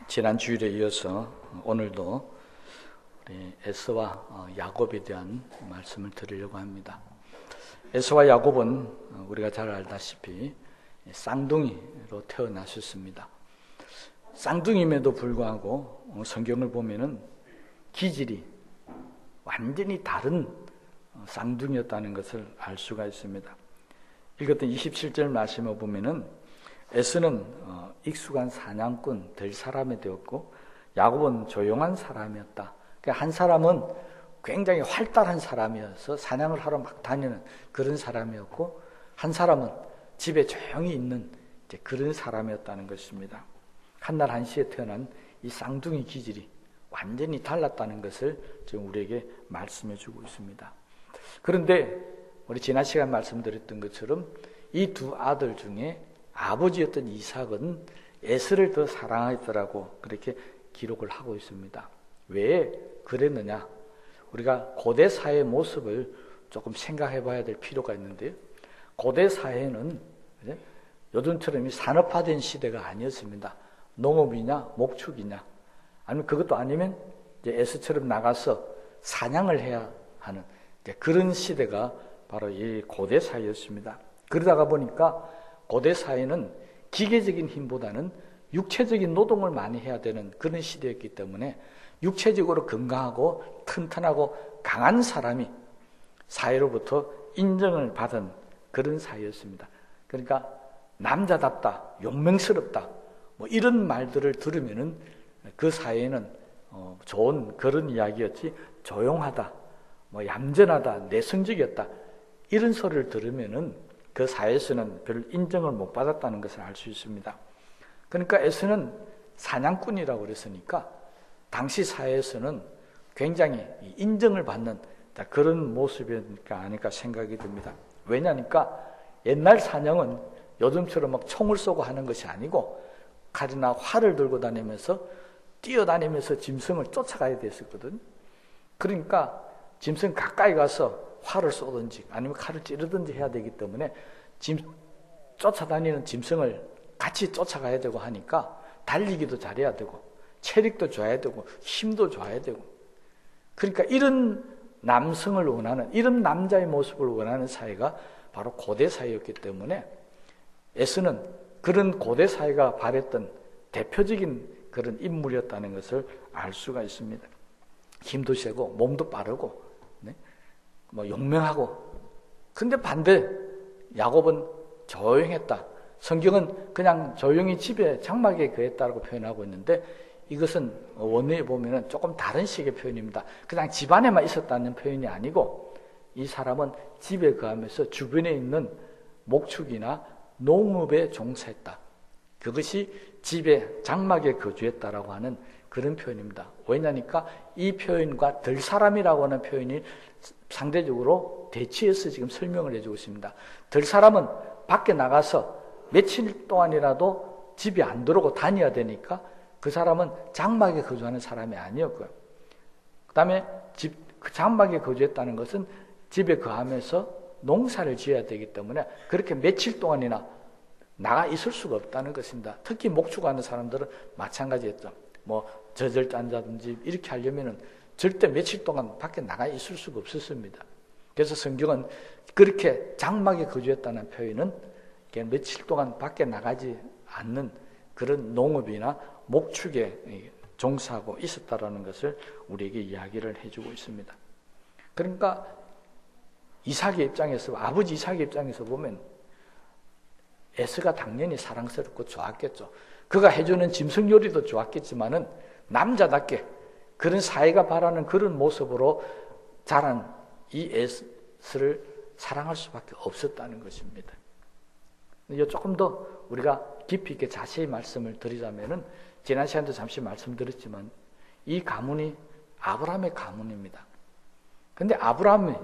지난 주일에 이어서 오늘도 우리 에서와 야곱에 대한 말씀을 드리려고 합니다. 에서와 야곱은 우리가 잘 알다시피 쌍둥이로 태어나셨습니다. 쌍둥이임에도 불구하고 성경을 보면은 기질이 완전히 다른 쌍둥이였다는 것을 알 수가 있습니다. 읽었던 27절 말씀을 보면은 에서는 익숙한 사냥꾼 될 사람이 되었고 야곱은 조용한 사람이었다. 그러니까 한 사람은 굉장히 활달한 사람이어서 사냥을 하러 막 다니는 그런 사람이었고, 한 사람은 집에 조용히 있는 그런 사람이었다는 것입니다. 한날 한시에 태어난 이 쌍둥이 기질이 완전히 달랐다는 것을 지금 우리에게 말씀해 주고 있습니다. 그런데 우리 지난 시간 말씀드렸던 것처럼 이 두 아들 중에 아버지였던 이삭은 에서를 더 사랑했더라고 그렇게 기록을 하고 있습니다. 왜 그랬느냐? 우리가 고대 사회의 모습을 조금 생각해 봐야 될 필요가 있는데요. 고대 사회는 요즘처럼 산업화된 시대가 아니었습니다. 농업이냐 목축이냐, 아니면 그것도 아니면 에서처럼 나가서 사냥을 해야 하는 그런 시대가 바로 이 고대 사회였습니다. 그러다가 보니까 고대 사회는 기계적인 힘보다는 육체적인 노동을 많이 해야 되는 그런 시대였기 때문에 육체적으로 건강하고 튼튼하고 강한 사람이 사회로부터 인정을 받은 그런 사회였습니다. 그러니까 남자답다, 용맹스럽다, 이런 말들을 들으면은 그 사회는 좋은 그런 이야기였지, 조용하다, 얌전하다, 내성적이었다, 이런 소리를 들으면은 그 사회에서는 별 인정을 못 받았다는 것을 알 수 있습니다. 그러니까 에서는 사냥꾼이라고 그랬으니까 당시 사회에서는 굉장히 인정을 받는 그런 모습이니까 아닐까 생각이 듭니다. 왜냐니까 옛날 사냥은 요즘처럼 막 총을 쏘고 하는 것이 아니고 칼이나 활을 들고 다니면서 뛰어다니면서 짐승을 쫓아가야 됐었거든요. 그러니까 짐승 가까이 가서 활을 쏘든지 아니면 칼을 찌르든지 해야 되기 때문에 쫓아다니는 짐승을 같이 쫓아가야 되고 하니까 달리기도 잘해야 되고 체력도 좋아야 되고 힘도 좋아야 되고, 그러니까 이런 남성을 원하는, 이런 남자의 모습을 원하는 사회가 바로 고대 사회였기 때문에 에서는 그런 고대 사회가 바랬던 대표적인 그런 인물이었다는 것을 알 수가 있습니다. 힘도 세고 몸도 빠르고 용맹하고. 근데 반대 야곱은 조용했다. 성경은 그냥 조용히 집에 장막에 거했다고 표현하고 있는데 이것은 원어에 보면은 조금 다른 식의 표현입니다. 그냥 집 안에만 있었다는 표현이 아니고 이 사람은 집에 거하면서 주변에 있는 목축이나 농업에 종사했다. 그것이 집에 장막에 거주했다라고 하는 그런 표현입니다. 왜냐니까 이 표현과 들 사람이라고 하는 표현이 상대적으로 대치해서 지금 설명을 해주고 있습니다. 들 사람은 밖에 나가서 며칠 동안이라도 집에 안 들어오고 다녀야 되니까 그 사람은 장막에 거주하는 사람이 아니었고요. 그 다음에 그 장막에 거주했다는 것은 집에 거하면서 농사를 지어야 되기 때문에 그렇게 며칠 동안이나 나가 있을 수가 없다는 것입니다. 특히 목축하는 사람들은 마찬가지였죠. 저절짠자든지 이렇게 하려면은 절대 며칠 동안 밖에 나가 있을 수가 없었습니다. 그래서 성경은 그렇게 장막에 거주했다는 표현은 며칠 동안 밖에 나가지 않는 그런 농업이나 목축에 종사하고 있었다라는 것을 우리에게 이야기를 해주고 있습니다. 그러니까 이삭의 입장에서, 아버지 이삭의 입장에서 보면 에서가 당연히 사랑스럽고 좋았겠죠. 그가 해주는 짐승 요리도 좋았겠지만은 남자답게 그런 사회가 바라는 그런 모습으로 자란 이 에서를 사랑할 수밖에 없었다는 것입니다. 조금 더 우리가 깊이 있게 자세히 말씀을 드리자면은 지난 시간도 잠시 말씀드렸지만 이 가문이 아브라함의 가문입니다. 그런데 아브라함이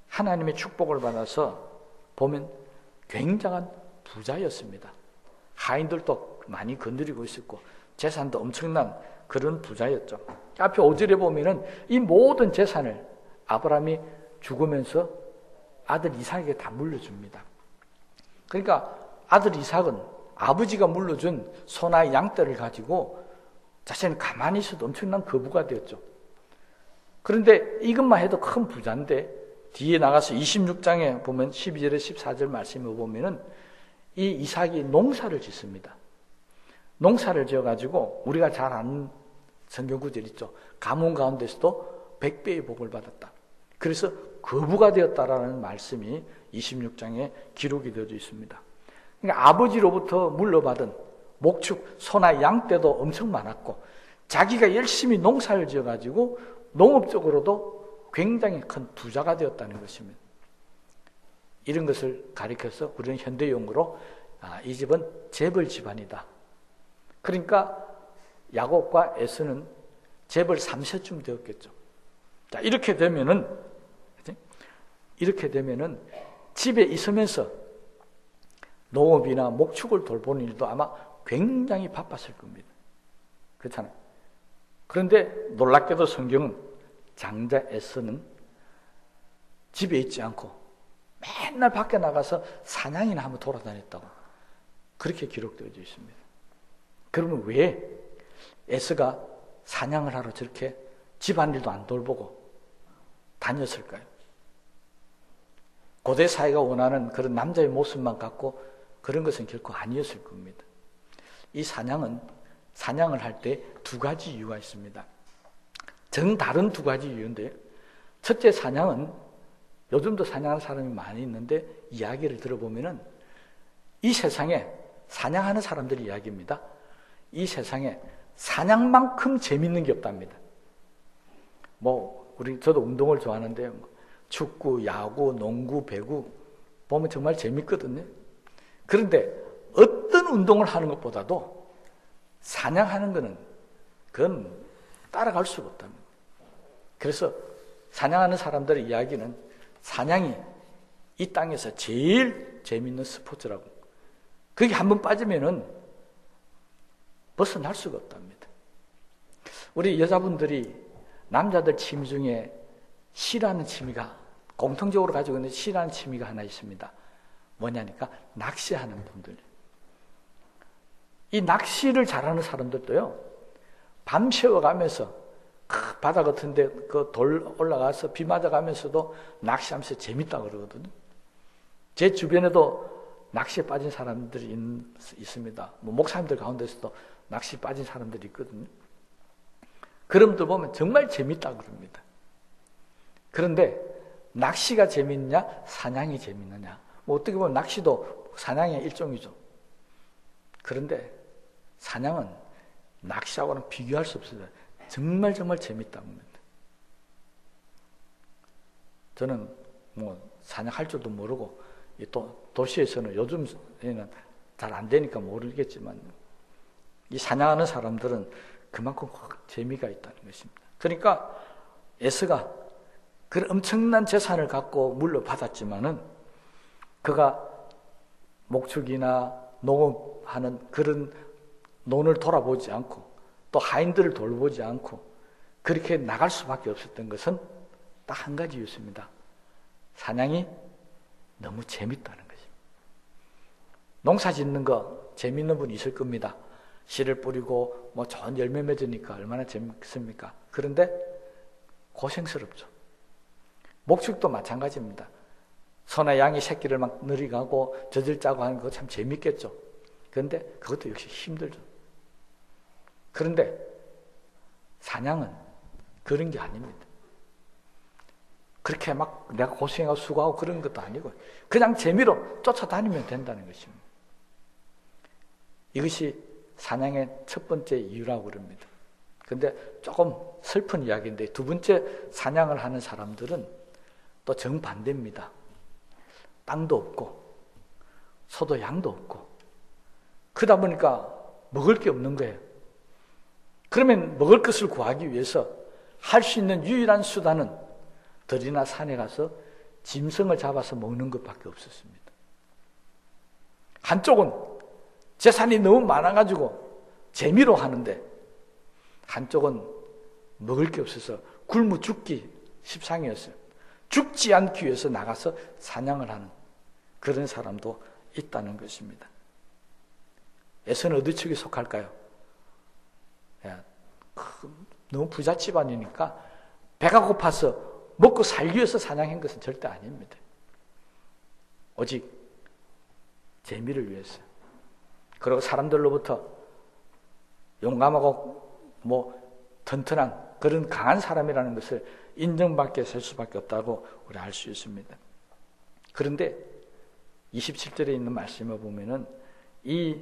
하나님의 축복을 받아서 보면 굉장한 부자였습니다. 하인들도 많이 건드리고 있었고 재산도 엄청난 그런 부자였죠. 앞에 5절에 보면은 이 모든 재산을 아브라함이 죽으면서 아들 이삭에게 다 물려줍니다. 그러니까 아들 이삭은 아버지가 물려준 소나 양떼를 가지고 자신은 가만히 있어도 엄청난 거부가 되었죠. 그런데 이것만 해도 큰 부자인데 뒤에 나가서 26장에 보면 12절에 14절 말씀을 보면은 이 이삭이 농사를 짓습니다. 농사를 지어가지고 우리가 잘 아는 성경 구절 있죠. 가뭄 가운데서도 100배의 복을 받았다. 그래서 거부가 되었다라는 말씀이 26장에 기록이 되어 있습니다. 그러니까 아버지로부터 물려받은 목축, 소나 양 떼도 엄청 많았고 자기가 열심히 농사를 지어가지고 농업적으로도 굉장히 큰 부자가 되었다는 것입니다. 이런 것을 가리켜서 우리는 현대용어로 이 집은 재벌 집안이다. 그러니까 야곱과 에서는 재벌 3세쯤 되었겠죠. 자, 이렇게 되면은 집에 있으면서 농업이나 목축을 돌보는 일도 아마 굉장히 바빴을 겁니다. 그렇잖아요. 그런데 놀랍게도 성경은 장자 에서는 집에 있지 않고 맨날 밖에 나가서 사냥이나 한번 돌아다녔다고 그렇게 기록되어 있습니다. 그러면 왜 에서가 사냥을 하러 저렇게 집안일도 안 돌보고 다녔을까요? 고대 사회가 원하는 그런 남자의 모습만 갖고 그런 것은 결코 아니었을 겁니다. 이 사냥을 할 때 두 가지 이유가 있습니다. 정다른 두 가지 이유인데, 첫째 사냥은 요즘도 사냥하는 사람이 많이 있는데 이야기를 들어보면은 이 세상에 사냥하는 사람들의 이야기입니다. 이 세상에 사냥만큼 재밌는 게 없답니다. 저도 운동을 좋아하는데 축구, 야구, 농구, 배구 보면 정말 재밌거든요. 그런데 어떤 운동을 하는 것보다도 사냥하는 거는 그건 따라갈 수가 없답니다. 그래서 사냥하는 사람들의 이야기는 사냥이 이 땅에서 제일 재밌는 스포츠라고. 거기 한번 빠지면은 벗어날 수가 없답니다. 우리 여자분들이 남자들 취미 중에 싫어하는 취미가 공통적으로 가지고 있는 싫어하는 취미가 하나 있습니다. 뭐냐니까 낚시하는 분들. 이 낚시를 잘하는 사람들도요, 밤 새워가면서 바다 같은데 그 돌 올라가서 비 맞아가면서도 낚시하면서 재밌다 그러거든요. 제 주변에도 낚시에 빠진 사람들이 있습니다. 목사님들 가운데서도 낚시 빠진 사람들이 있거든요. 그런 분들 보면 정말 재밌다 그럽니다. 그런데 낚시가 재밌냐, 사냥이 재밌느냐? 어떻게 보면 낚시도 사냥의 일종이죠. 그런데 사냥은 낚시하고는 비교할 수 없어요. 정말 재밌다고 합니다. 저는 사냥할 줄도 모르고 또 도시에서는 요즘에는 잘 안 되니까 모르겠지만 이 사냥하는 사람들은 그만큼 재미가 있다는 것입니다. 그러니까 에서가 그런 엄청난 재산을 갖고 물려받았지만은 그가 목축이나 농업하는 그런 논을 돌아보지 않고 또 하인들을 돌보지 않고 그렇게 나갈 수밖에 없었던 것은 딱 한 가지였습니다. 사냥이 너무 재밌다는 것입니다. 농사 짓는 거 재밌는 분 있을 겁니다. 씨를 뿌리고 좋은 열매 맺으니까 얼마나 재밌습니까? 그런데 고생스럽죠. 목축도 마찬가지입니다. 소나 양이 새끼를 막 늘이가고 젖을 짜고 하는 거 참 재밌겠죠. 그런데 그것도 역시 힘들죠. 그런데 사냥은 그런 게 아닙니다. 그렇게 막 내가 고생하고 수고하고 그런 것도 아니고 그냥 재미로 쫓아다니면 된다는 것입니다. 이것이 사냥의 첫 번째 이유라고 그럽니다. 그런데 조금 슬픈 이야기인데 두 번째 사냥을 하는 사람들은 또 정반대입니다. 땅도 없고 소도 양도 없고 그러다 보니까 먹을 게 없는 거예요. 그러면 먹을 것을 구하기 위해서 할 수 있는 유일한 수단은 들이나 산에 가서 짐승을 잡아서 먹는 것밖에 없었습니다. 한쪽은 재산이 너무 많아가지고 재미로 하는데 한쪽은 먹을 게 없어서 굶어 죽기 십상이었어요. 죽지 않기 위해서 나가서 사냥을 하는 그런 사람도 있다는 것입니다. 에서는 어느 축에 속할까요? 너무 부자 집안이니까 배가 고파서 먹고 살기 위해서 사냥한 것은 절대 아닙니다. 오직 재미를 위해서. 그리고 사람들로부터 용감하고 튼튼한 그런 강한 사람이라는 것을 인정받게 될 수밖에 없다고 우리 알 수 있습니다. 그런데 27절에 있는 말씀을 보면은 이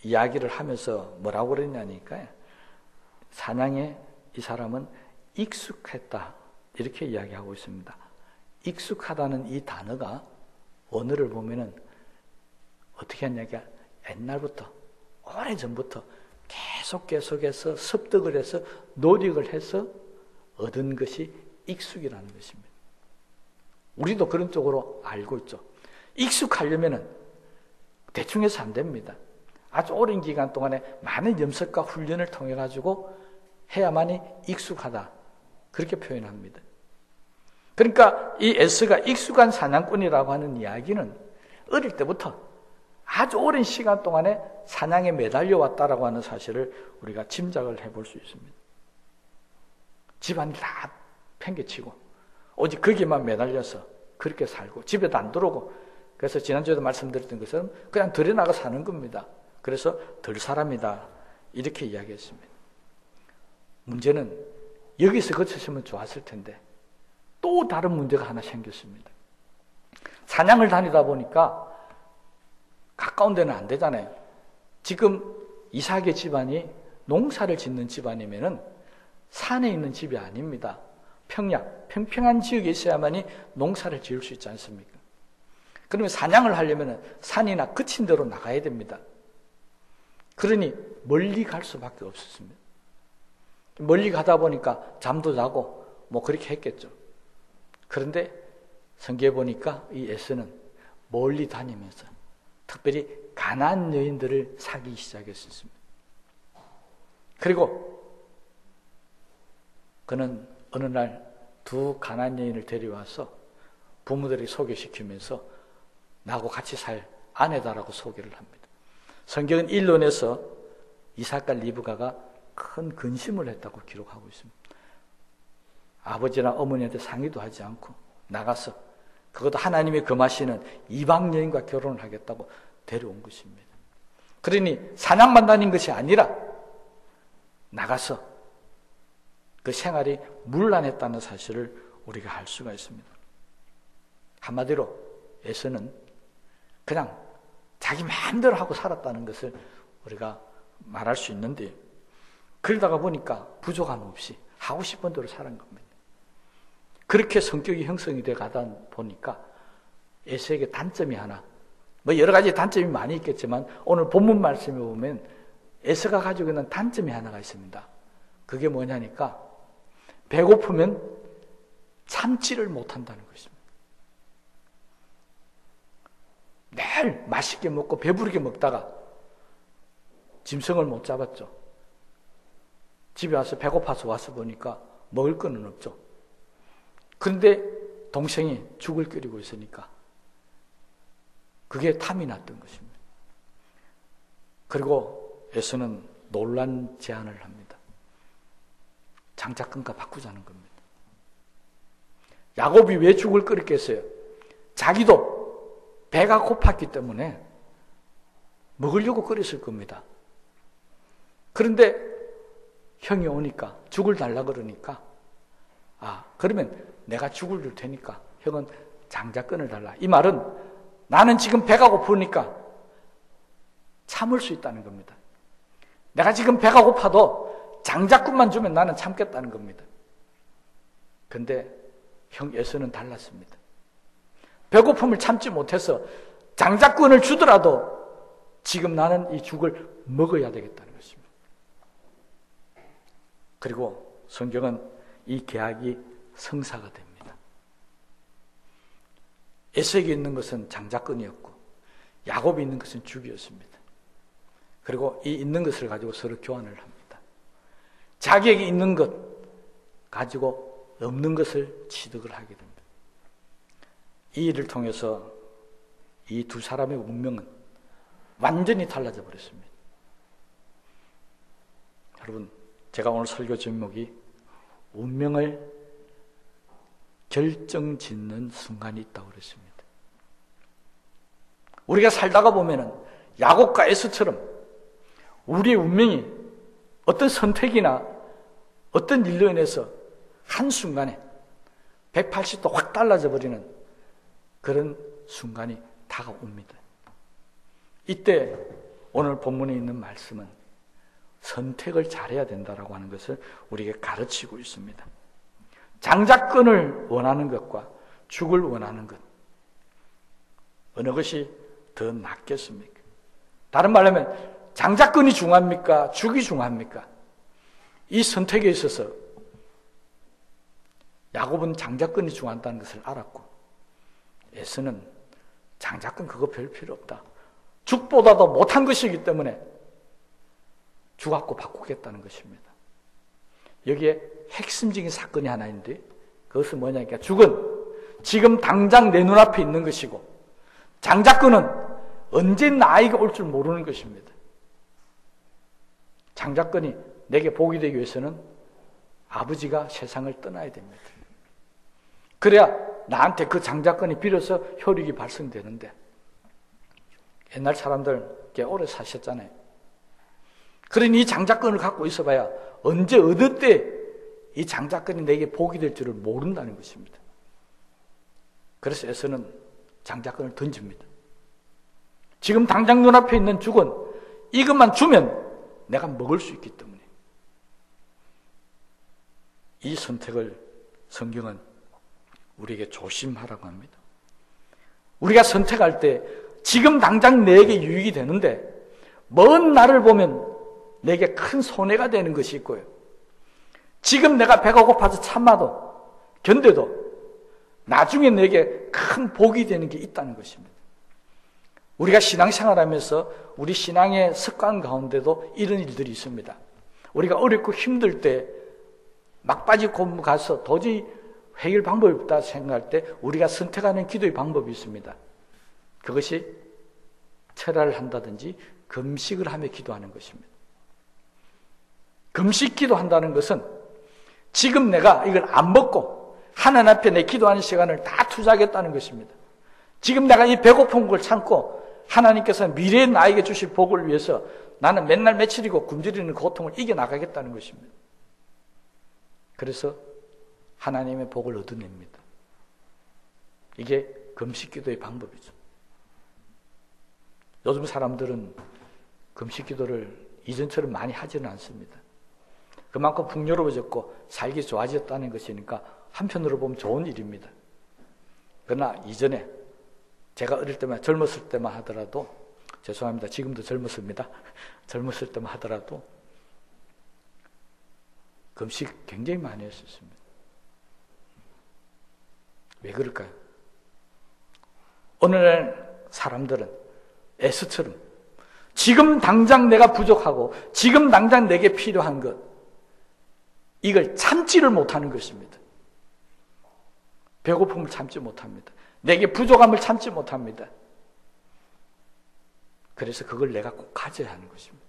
이야기를 하면서 뭐라고 그랬냐니까 사냥에 이 사람은 익숙했다 이렇게 이야기하고 있습니다. 익숙하다는 이 단어가 원어를 보면은 어떻게 했냐니까 옛날부터 오래전부터 계속해서 습득을 해서 노력을 해서 얻은 것이 익숙이라는 것입니다. 우리도 그런 쪽으로 알고 있죠. 익숙하려면은 대충 해서 안 됩니다. 아주 오랜 기간 동안에 많은 연습과 훈련을 통해 가지고 해야만이 익숙하다. 그렇게 표현합니다. 그러니까 이 에스가 익숙한 사냥꾼이라고 하는 이야기는 어릴 때부터 아주 오랜 시간 동안에 사냥에 매달려 왔다라고 하는 사실을 우리가 짐작을 해볼 수 있습니다. 집안이 다 팽개치고 오직 거기에만 매달려서 그렇게 살고 집에도 안 들어오고 그래서 지난주에도 말씀드렸던 것처럼 그냥 들여 나가 사는 겁니다. 그래서 들사람이다 이렇게 이야기했습니다. 문제는 여기서 그쳤으면 좋았을 텐데 또 다른 문제가 하나 생겼습니다. 사냥을 다니다 보니까 가까운 데는 안 되잖아요. 지금 이삭의 집안이 농사를 짓는 집안이면은 산에 있는 집이 아닙니다. 평평한 지역에 있어야만이 농사를 지을 수 있지 않습니까? 그러면 사냥을 하려면 산이나 그친 데로 나가야 됩니다. 그러니 멀리 갈 수밖에 없었습니다. 멀리 가다 보니까 잠도 자고 그렇게 했겠죠. 그런데 성경에 보니까 이 에서는 멀리 다니면서 특별히 가나안 여인들을 사귀기 시작했습니다. 그리고 그는 어느 날 두 가나안 여인을 데려와서 부모들이 소개시키면서 나하고 같이 살 아내다라고 소개를 합니다. 성경은 일론에서 이삭과 리브가가 큰 근심을 했다고 기록하고 있습니다. 아버지나 어머니한테 상의도 하지 않고 나가서 그것도 하나님이 금하시는 이방 여인과 결혼을 하겠다고 데려온 것입니다. 그러니 사냥만 다닌 것이 아니라 나가서 그 생활이 문란했다는 사실을 우리가 알 수가 있습니다. 한마디로 에서는 그냥 자기 마음대로 하고 살았다는 것을 우리가 말할 수 있는데 그러다가 보니까 부족함 없이 하고 싶은 대로 사는 겁니다. 그렇게 성격이 형성이 돼 가다 보니까 에서에게 단점이 하나, 여러 가지 단점이 많이 있겠지만 오늘 본문 말씀에 보면 에서가 가지고 있는 단점이 하나가 있습니다. 그게 뭐냐니까 배고프면 참지를 못한다는 것입니다. 매일 맛있게 먹고 배부르게 먹다가 짐승을 못 잡았죠. 집에 와서 배고파서 와서 보니까 먹을 거는 없죠. 그런데 동생이 죽을 끓이고 있으니까 그게 탐이 났던 것입니다. 그리고 에서는 놀란 제안을 합니다. 장자권과 바꾸자는 겁니다. 야곱이 왜 죽을 끓였겠어요? 자기도 배가 고팠기 때문에 먹으려고 끓였을 겁니다. 그런데 형이 오니까 죽을 달라 그러니까 그러면 내가 죽을 줄 테니까 형은 장자권을 달라. 이 말은 나는 지금 배가 고프니까 참을 수 있다는 겁니다. 내가 지금 배가 고파도 장자권만 주면 나는 참겠다는 겁니다. 그런데 형 에서는 달랐습니다. 배고픔을 참지 못해서 장자권을 주더라도 지금 나는 이 죽을 먹어야 되겠다는 것입니다. 그리고 성경은 이 계약이 성사가 됩니다. 에서에게 있는 것은 장자권이었고 야곱이 있는 것은 죽이었습니다. 그리고 이 있는 것을 가지고 서로 교환을 합니다. 자기에게 있는 것 가지고 없는 것을 취득을 하게 됩니다. 이 일을 통해서 이 두 사람의 운명은 완전히 달라져 버렸습니다. 여러분, 제가 오늘 설교 제목이 운명을 결정짓는 순간이 있다고 그랬습니다. 우리가 살다가 보면은 야곱과 에서처럼 우리의 운명이 어떤 선택이나 어떤 일로 인해서 한순간에 180도 확 달라져 버리는 그런 순간이 다가옵니다. 이때 오늘 본문에 있는 말씀은 선택을 잘해야 된다라고 하는 것을 우리에게 가르치고 있습니다. 장자권을 원하는 것과 죽을 원하는 것, 어느 것이 더 낫겠습니까? 다른 말로 하면 장자권이 중요합니까? 죽이 중요합니까? 이 선택에 있어서 야곱은 장자권이 중요하다는 것을 알았고, 에서는 장자권 그거 별 필요 없다, 죽보다도 못한 것이기 때문에 죽 갖고 바꾸겠다는 것입니다. 여기에 핵심적인 사건이 하나 있는데, 그것은 뭐냐니까, 죽은 지금 당장 내 눈앞에 있는 것이고, 장자권은 언제 나에게 올 줄 모르는 것입니다. 장자권이 내게 복이 되기 위해서는 아버지가 세상을 떠나야 됩니다. 그래야 나한테 그 장자권이 비로소 효력이 발생되는데, 옛날 사람들 꽤 오래 사셨잖아요. 그러니 이 장자권을 갖고 있어봐야 언제 어느 때 이 장자권이 내게 복이 될 줄을 모른다는 것입니다. 그래서 에서는 장자권을 던집니다. 지금 당장 눈앞에 있는 죽은 이것만 주면 내가 먹을 수 있기 때문에. 이 선택을 성경은 우리에게 조심하라고 합니다. 우리가 선택할 때 지금 당장 내게 유익이 되는데 먼 날을 보면 내게 큰 손해가 되는 것이 있고요, 지금 내가 배가 고파서 참아도 견뎌도 나중에 내게 큰 복이 되는 게 있다는 것입니다. 우리가 신앙생활하면서 우리 신앙의 습관 가운데도 이런 일들이 있습니다. 우리가 어렵고 힘들 때 막바지 고문 가서 도저히 해결 방법이 없다 생각할 때 우리가 선택하는 기도의 방법이 있습니다. 그것이 철야를 한다든지 금식을 하며 기도하는 것입니다. 금식 기도한다는 것은 지금 내가 이걸 안 먹고 하나님 앞에 내 기도하는 시간을 다 투자하겠다는 것입니다. 지금 내가 이 배고픈 걸 참고 하나님께서 미래에 나에게 주실 복을 위해서 나는 맨날 며칠이고 굶주리는 고통을 이겨나가겠다는 것입니다. 그래서 하나님의 복을 얻어냅니다. 이게 금식기도의 방법이죠. 요즘 사람들은 금식기도를 이전처럼 많이 하지는 않습니다. 그만큼 풍요로워졌고 살기 좋아졌다는 것이니까 한편으로 보면 좋은 일입니다. 그러나 이전에 제가 어릴 때만, 젊었을 때만 하더라도, 죄송합니다, 지금도 젊었습니다, 젊었을 때만 하더라도 금식 굉장히 많이 했었습니다. 왜 그럴까요? 오늘날 사람들은 에스처럼 지금 당장 내가 부족하고 지금 당장 내게 필요한 것, 이걸 참지를 못하는 것입니다. 배고픔을 참지 못합니다. 내게 부족함을 참지 못합니다. 그래서 그걸 내가 꼭 가져야 하는 것입니다.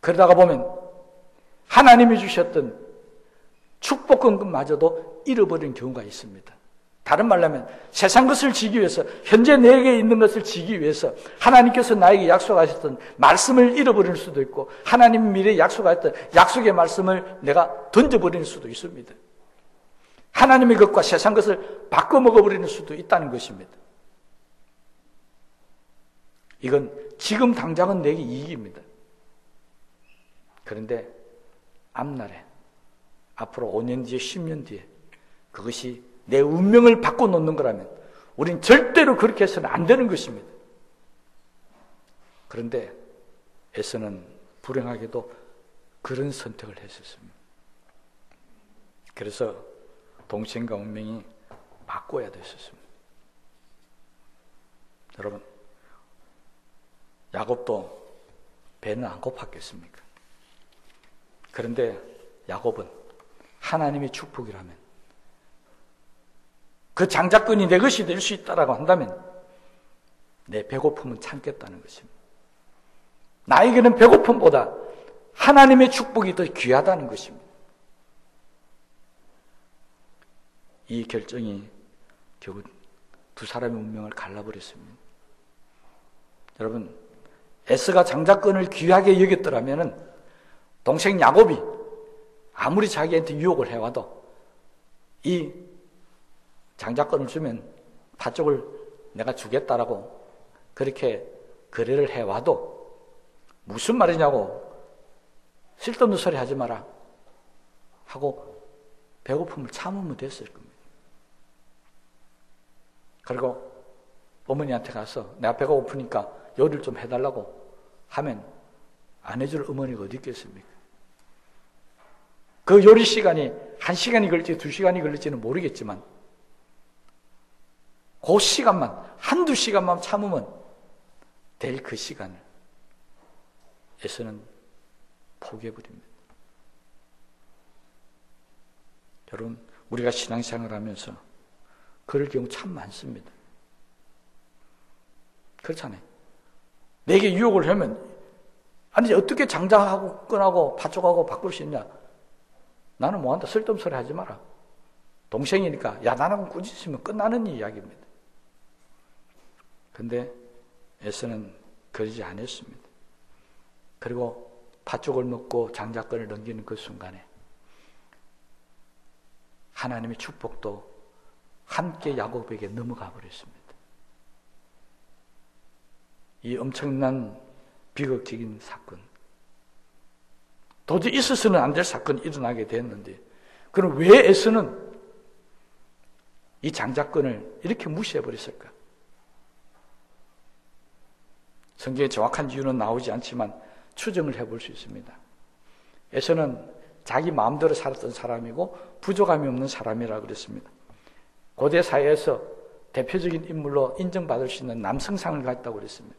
그러다가 보면 하나님이 주셨던 축복금마저도 잃어버리는 경우가 있습니다. 다른 말로 하면 세상 것을 지기 위해서, 현재 내게 있는 것을 지기 위해서 하나님께서 나에게 약속하셨던 말씀을 잃어버릴 수도 있고, 하나님 미래에 약속하셨던 약속의 말씀을 내가 던져버리는 수도 있습니다. 하나님의 것과 세상 것을 바꿔 먹어버리는 수도 있다는 것입니다. 이건 지금 당장은 내게 이익입니다. 그런데 앞날에, 앞으로 5년 뒤에 10년 뒤에 그것이 내 운명을 바꿔놓는 거라면 우린 절대로 그렇게 해서는 안 되는 것입니다. 그런데 에서는 불행하게도 그런 선택을 했었습니다. 그래서 동생과 운명이 바꿔야 됐었습니다. 여러분, 야곱도 배는 안 고팠겠습니까? 그런데 야곱은 하나님의 축복이라면, 그 장자권이 내 것이 될 수 있다라고 한다면 내 배고픔은 참겠다는 것입니다. 나에게는 배고픔보다 하나님의 축복이 더 귀하다는 것입니다. 이 결정이 결국 두 사람의 운명을 갈라버렸습니다. 여러분, 에스가 장자권을 귀하게 여겼더라면 동생 야곱이 아무리 자기한테 유혹을 해와도 이 장자권을 주면 팥죽을 내가 주겠다라고 그렇게 거래를 해와도 무슨 말이냐고 쓸데없는 소리 하지 마라 하고 배고픔을 참으면 됐을 겁니다. 그리고 어머니한테 가서 내가 배가 고프니까 요리를 좀 해달라고 하면 안 해줄 어머니가 어디 있겠습니까? 그 요리 시간이 1시간이 걸릴지 2시간이 걸릴지는 모르겠지만 그 시간만, 1-2시간만 참으면 될 그 시간을 에서는 포기해버립니다. 여러분, 우리가 신앙생활을 하면서 그럴 경우 참 많습니다. 그렇잖아요. 내게 유혹을 하면 아니 어떻게 장자하고 끈하고 팥죽하고 바꿀 수 있냐. 나는 뭐한다 쓸데없는 소리 하지 마라. 동생이니까 야 나랑 꾸짖으면 끝나는 이야기입니다. 근데 에서는 그러지 않았습니다. 그리고 팥죽을 먹고 장자권을 넘기는 그 순간에 하나님의 축복도 함께 야곱에게 넘어가 버렸습니다. 이 엄청난 비극적인 사건, 도저히 있어서는 안 될 사건이 일어나게 됐는데 그럼 왜 에서는 이 장자권을 이렇게 무시해버렸을까? 성경에 정확한 이유는 나오지 않지만 추정을 해볼 수 있습니다. 에서는 자기 마음대로 살았던 사람이고 부족함이 없는 사람이라고 그랬습니다. 고대 사회에서 대표적인 인물로 인정받을 수 있는 남성상을 갖다고 그랬습니다.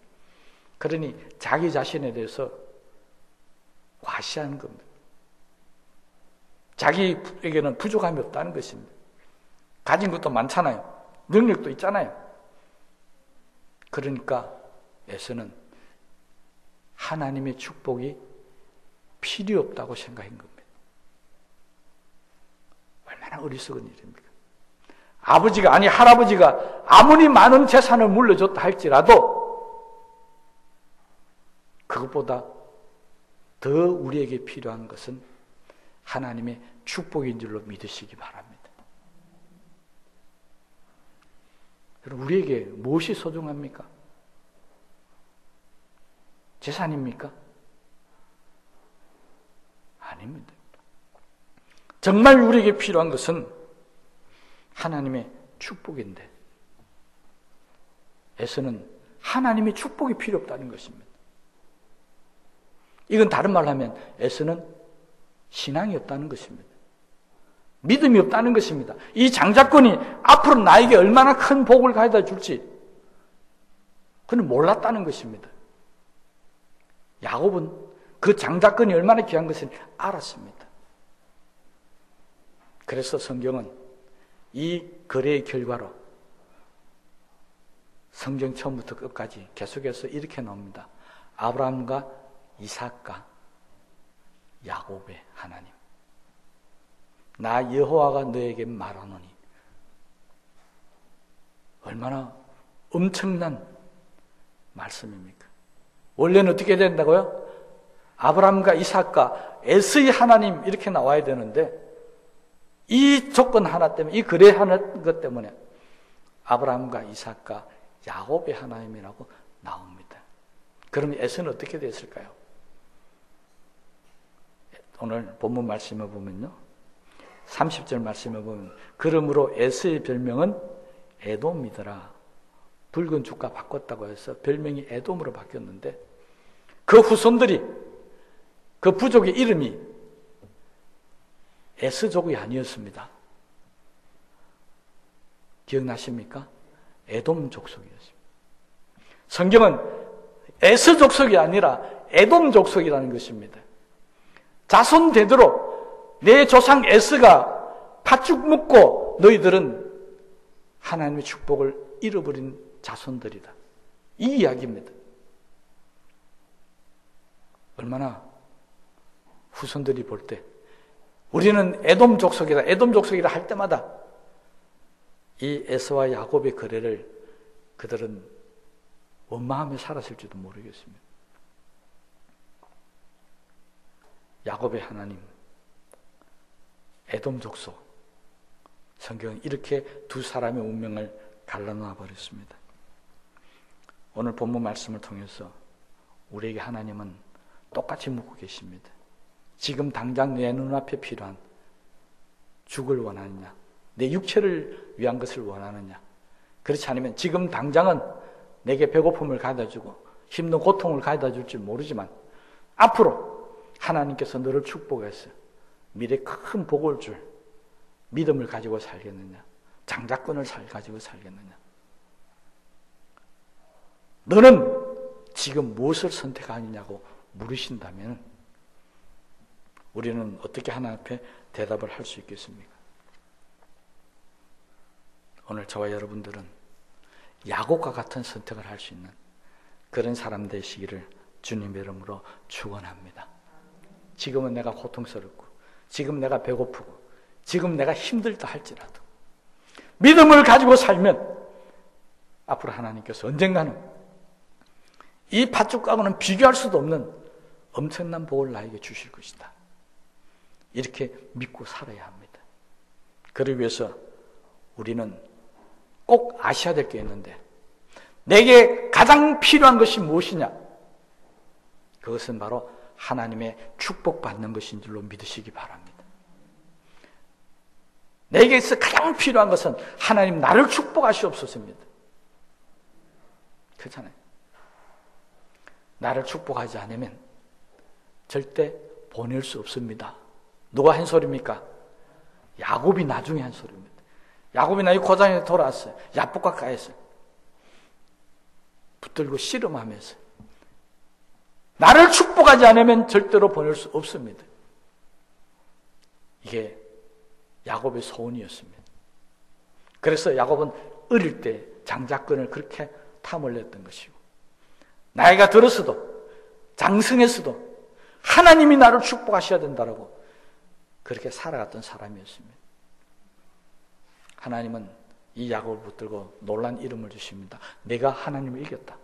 그러니 자기 자신에 대해서 과시하는 겁니다. 자기에게는 부족함이 없다는 것입니다. 가진 것도 많잖아요. 능력도 있잖아요. 그러니까 에서는 하나님의 축복이 필요 없다고 생각한 겁니다. 얼마나 어리석은 일입니까? 아버지가 아니 할아버지가 아무리 많은 재산을 물려줬다 할지라도 그것보다 더 우리에게 필요한 것은 하나님의 축복인 줄로 믿으시기 바랍니다. 여러분, 우리에게 무엇이 소중합니까? 재산입니까? 아닙니다. 정말 우리에게 필요한 것은 하나님의 축복인데 에서는 하나님의 축복이 필요 없다는 것입니다. 이건 다른 말로 하면 에서는 신앙이 없다는 것입니다. 믿음이 없다는 것입니다. 이 장자권이 앞으로 나에게 얼마나 큰 복을 가져다 줄지 그는 몰랐다는 것입니다. 야곱은 그 장자권이 얼마나 귀한 것을 알았습니다. 그래서 성경은 이 거래의 결과로 성경 처음부터 끝까지 계속해서 이렇게 나옵니다. 아브라함과 이삭과 야곱의 하나님, 나 여호와가 너에게 말하노니. 얼마나 엄청난 말씀입니까? 원래는 어떻게 된다고요? 아브라함과 이삭과 에서의 하나님 이렇게 나와야 되는데 이 조건 하나 때문에, 이 거래 하나 것 때문에 아브라함과 이삭과 야곱의 하나님이라고 나옵니다. 그럼 에서는 어떻게 됐을까요? 오늘 본문 말씀을 보면요, 30절 말씀을 보면 그러므로 에서의 별명은 에돔이더라. 붉은 죽과 바꿨다고 해서 별명이 에돔으로 바뀌었는데 그 후손들이, 그 부족의 이름이 에스족이 아니었습니다. 기억나십니까? 에돔 족속이었습니다. 성경은 에스 족속이 아니라 에돔 족속이라는 것입니다. 자손 되도록 내 조상 에스가 팥죽 먹고 너희들은 하나님의 축복을 잃어버린 자손들이다. 이 이야기입니다. 얼마나 후손들이 볼 때 우리는 에돔 족속이다 할 때마다 이 에서와 야곱의 거래를 그들은 원망하며 살았을지도 모르겠습니다. 야곱의 하나님, 에돔 족속, 성경은 이렇게 두 사람의 운명을 갈라놓아 버렸습니다. 오늘 본문 말씀을 통해서 우리에게 하나님은 똑같이 묻고 계십니다. 지금 당장 내 눈앞에 필요한 죽을 원하느냐, 내 육체를 위한 것을 원하느냐, 그렇지 않으면 지금 당장은 내게 배고픔을 가져주고 힘든 고통을 가져줄지 모르지만 앞으로 하나님께서 너를 축복해서 미래 큰 복을 줄 믿음을 가지고 살겠느냐, 장자권을 가지고 살겠느냐, 너는 지금 무엇을 선택하느냐고 물으신다면 우리는 어떻게 하나님 앞에 대답을 할 수 있겠습니까? 오늘 저와 여러분들은 야곱과 같은 선택을 할 수 있는 그런 사람 되시기를 주님의 이름으로 축원합니다. 지금은 내가 고통스럽고 지금 내가 배고프고 지금 내가 힘들다 할지라도 믿음을 가지고 살면 앞으로 하나님께서 언젠가는 이 팥죽하고는 비교할 수도 없는 엄청난 복을 나에게 주실 것이다. 이렇게 믿고 살아야 합니다. 그를 위해서 우리는 꼭 아셔야 될 게 있는데 내게 가장 필요한 것이 무엇이냐? 그것은 바로 하나님의 축복받는 것인 줄로 믿으시기 바랍니다. 내게서 가장 필요한 것은 하나님 나를 축복하시옵소서입니다. 그렇잖아요. 나를 축복하지 않으면 절대 보낼 수 없습니다. 누가 한 소리입니까? 야곱이 나중에 한 소리입니다. 야곱이 나중에 고장에 돌아왔어요. 야복과 가했어요. 붙들고 씨름하면서 나를 축복하지 않으면 절대로 보낼 수 없습니다. 이게 야곱의 소원이었습니다. 그래서 야곱은 어릴 때 장자권을 그렇게 탐을 냈던 것이고 나이가 들었어도 장성했어도 하나님이 나를 축복하셔야 된다라고 그렇게 살아갔던 사람이었습니다. 하나님은 이 야곱을 붙들고 놀란 이름을 주십니다. 내가 하나님을 이겼다.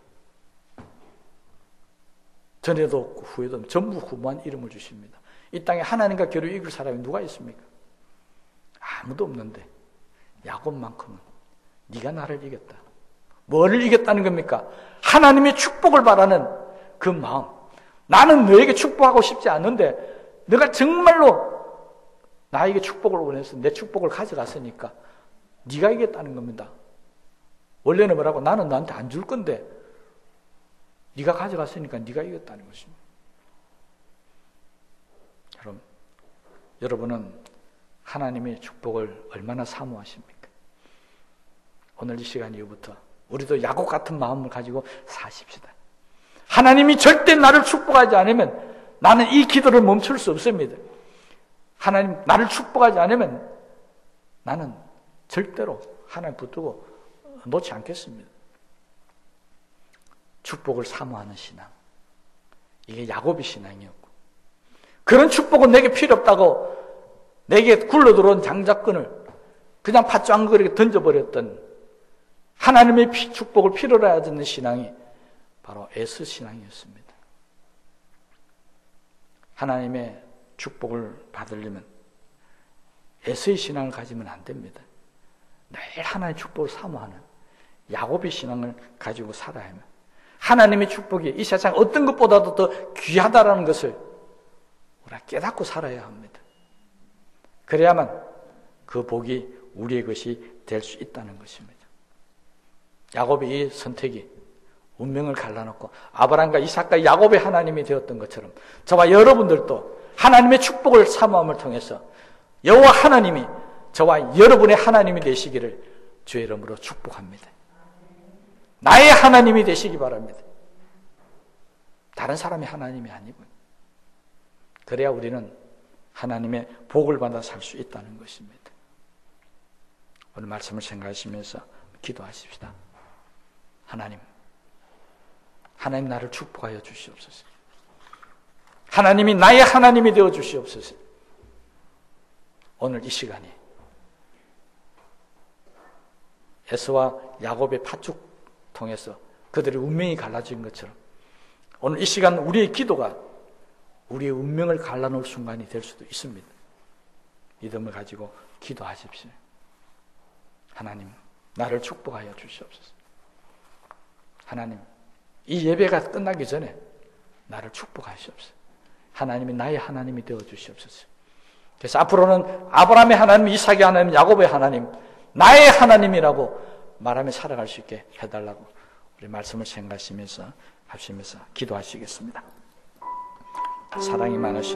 전에도 없고 후에도 없고 전부 후무한 이름을 주십니다. 이 땅에 하나님과 겨루 이길 사람이 누가 있습니까? 아무도 없는데 야곱만큼은 네가 나를 이겼다. 뭐를 이겼다는 겁니까? 하나님의 축복을 바라는 그 마음. 나는 너에게 축복하고 싶지 않는데 너가 정말로 나에게 축복을 원해서 내 축복을 가져갔으니까 네가 이겼다는 겁니다. 원래는 뭐라고? 나는 너한테 안 줄 건데 네가 가져갔으니까 네가 이겼다는 것입니다. 여러분은 하나님의 축복을 얼마나 사모하십니까? 오늘 이 시간 이후부터 우리도 야곱 같은 마음을 가지고 사십시다. 하나님이 절대 나를 축복하지 않으면 나는 이 기도를 멈출 수 없습니다. 하나님 나를 축복하지 않으면 나는 절대로 하나님 붙들고 놓지 않겠습니다. 축복을 사모하는 신앙, 이게 야곱의 신앙이었고, 그런 축복은 내게 필요 없다고 내게 굴러들어온 장자권을 그냥 팥죽거리게 던져버렸던 하나님의 축복을 필요로 하지 않는 신앙이 바로 에서 신앙이었습니다. 하나님의 축복을 받으려면 에서의 신앙을 가지면 안 됩니다. 늘 하나님의 축복을 사모하는 야곱의 신앙을 가지고 살아야 합니다. 하나님의 축복이 이 세상 어떤 것보다도 더 귀하다라는 것을 우리가 깨닫고 살아야 합니다. 그래야만 그 복이 우리의 것이 될 수 있다는 것입니다. 야곱의 이 선택이 운명을 갈라놓고 아브라함과 이삭과 야곱의 하나님이 되었던 것처럼 저와 여러분들도 하나님의 축복을 사모함을 통해서 여호와 하나님이 저와 여러분의 하나님이 되시기를 주의 이름으로 축복합니다. 나의 하나님이 되시기 바랍니다. 다른 사람의 하나님이 아니고요. 그래야 우리는 하나님의 복을 받아 살 수 있다는 것입니다. 오늘 말씀을 생각하시면서 기도하십시다. 하나님 나를 축복하여 주시옵소서. 하나님이 나의 하나님이 되어 주시옵소서. 오늘 이 시간이 에서와 야곱의 팥죽 통해서 그들의 운명이 갈라진 것처럼 오늘 이 시간 우리의 기도가 우리의 운명을 갈라놓을 순간이 될 수도 있습니다. 믿음을 가지고 기도하십시오. 하나님, 나를 축복하여 주시옵소서. 하나님, 이 예배가 끝나기 전에 나를 축복하시옵소서. 하나님이 나의 하나님이 되어 주시옵소서. 그래서 앞으로는 아브라함의 하나님, 이삭의 하나님, 야곱의 하나님, 나의 하나님이라고 말하며 살아갈 수 있게 해달라고 우리 말씀을 생각하시면서 하시면서 기도하시겠습니다. 사랑이 많으신